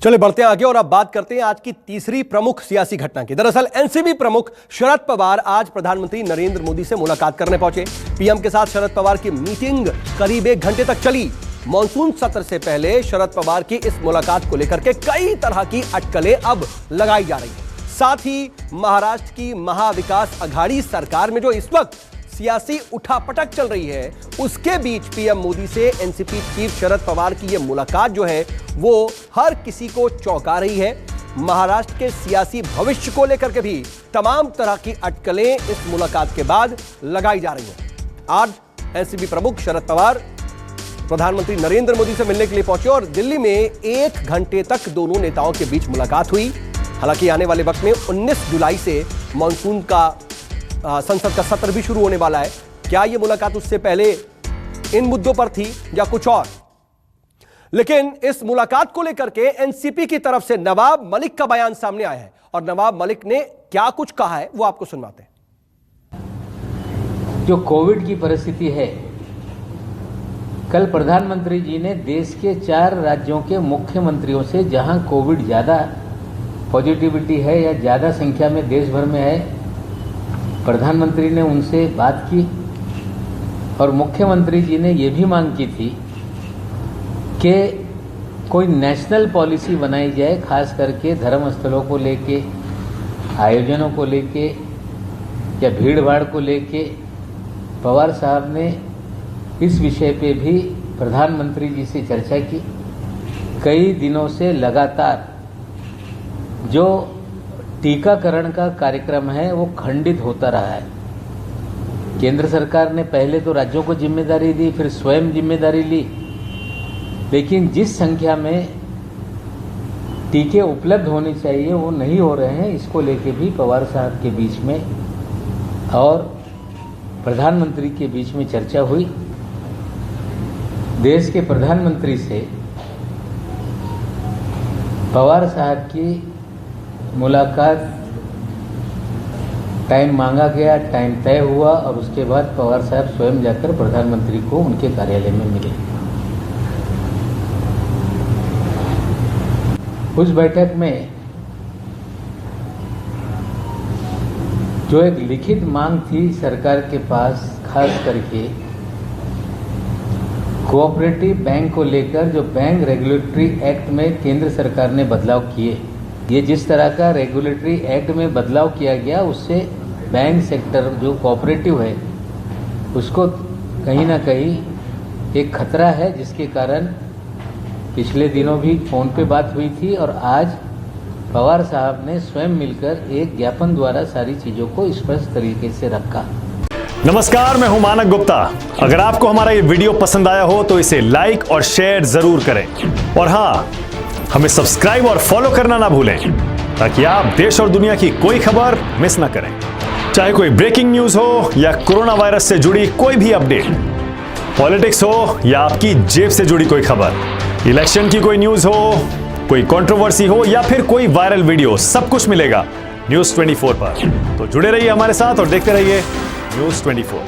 चले बढ़ते हैं आगे और अब बात करते हैं आज की तीसरी प्रमुख सियासी घटना की। दरअसल एनसीपी प्रमुख शरद पवार आज प्रधानमंत्री नरेंद्र मोदी से मुलाकात करने पहुंचे। पीएम के साथ शरद पवार की मीटिंग करीब 1 घंटे तक चली। मॉनसून सत्र से पहले शरद पवार की इस मुलाकात को लेकर के कई तरह की अटकलें अब लगाई जा रही हैं। साथ ही महाराष्ट्र की महाविकास अघाड़ी सरकार में जो इस वक्त सियासी उठापटक चल रही है, उसके बीच पीएम मोदी से एनसीपी चीफ शरद पवार की यह मुलाकात जो है वो हर किसी को चौंका रही है। महाराष्ट्र के सियासी भविष्य को लेकर के भी तमाम तरह की अटकलें इस मुलाकात के बाद लगाई जा रही हैं। आज एनसीपी प्रमुख शरद पवार प्रधानमंत्री नरेंद्र मोदी से मिलने के लिए पहुंचे और दिल्ली में 1 घंटे तक दोनों नेताओं के बीच मुलाकात हुई। हालांकि आने वाले वक्त में 19 जुलाई से मानसून का संसद का सत्र भी शुरू होने वाला है। क्या यह मुलाकात उससे पहले इन मुद्दों पर थी या कुछ और? लेकिन इस मुलाकात को लेकर के एनसीपी की तरफ से नवाब मलिक का बयान सामने आया है और नवाब मलिक ने क्या कुछ कहा है वो आपको सुनवाते हैं। जो कोविड की परिस्थिति है, कल प्रधानमंत्री जी ने देश के 4 राज्यों के मुख्यमंत्रियों से, जहां कोविड ज्यादा पॉजिटिविटी है या ज्यादा संख्या में देश भर में है, प्रधानमंत्री ने उनसे बात की और मुख्यमंत्री जी ने ये भी मांग की थी कि कोई नेशनल पॉलिसी बनाई जाए, खास करके धर्म स्थलों को लेके, आयोजनों को लेके या भीड़ भाड़ को लेके। पवार साहब ने इस विषय पे भी प्रधानमंत्री जी से चर्चा की। कई दिनों से लगातार जो टीकाकरण का कार्यक्रम है वो खंडित होता रहा है। केंद्र सरकार ने पहले तो राज्यों को जिम्मेदारी दी, फिर स्वयं जिम्मेदारी ली, लेकिन जिस संख्या में टीके उपलब्ध होने चाहिए वो नहीं हो रहे हैं। इसको लेके भी पवार साहब के बीच में और प्रधानमंत्री के बीच में चर्चा हुई। देश के प्रधानमंत्री से पवार साहब की मुलाकात टाइम मांगा गया, टाइम तय हुआ और उसके बाद पवार साहब स्वयं जाकर प्रधानमंत्री को उनके कार्यालय में मिले। उस बैठक में जो एक लिखित मांग थी सरकार के पास, खास करके कोऑपरेटिव बैंक को लेकर, जो बैंक रेगुलेटरी एक्ट में केंद्र सरकार ने बदलाव किए, ये जिस तरह का रेगुलेटरी एक्ट में बदलाव किया गया उससे बैंक सेक्टर जो कोऑपरेटिव है उसको कहीं ना कहीं एक खतरा है, जिसके कारण पिछले दिनों भी फोन पे बात हुई थी और आज पवार साहब ने स्वयं मिलकर एक ज्ञापन द्वारा सारी चीजों को स्पष्ट तरीके से रखा। नमस्कार, मैं हूं मानक गुप्ता। अगर आपको हमारा ये वीडियो पसंद आया हो तो इसे लाइक और शेयर जरूर करें और हाँ, हमें सब्सक्राइब और फॉलो करना ना भूलें ताकि आप देश और दुनिया की कोई खबर मिस ना करें। चाहे कोई ब्रेकिंग न्यूज हो या कोरोना वायरस से जुड़ी कोई भी अपडेट, पॉलिटिक्स हो या आपकी जेब से जुड़ी कोई खबर, इलेक्शन की कोई न्यूज हो, कोई कंट्रोवर्सी हो या फिर कोई वायरल वीडियो, सब कुछ मिलेगा न्यूज़ 24 पर। तो जुड़े रहिए हमारे साथ और देखते रहिए न्यूज़ 24।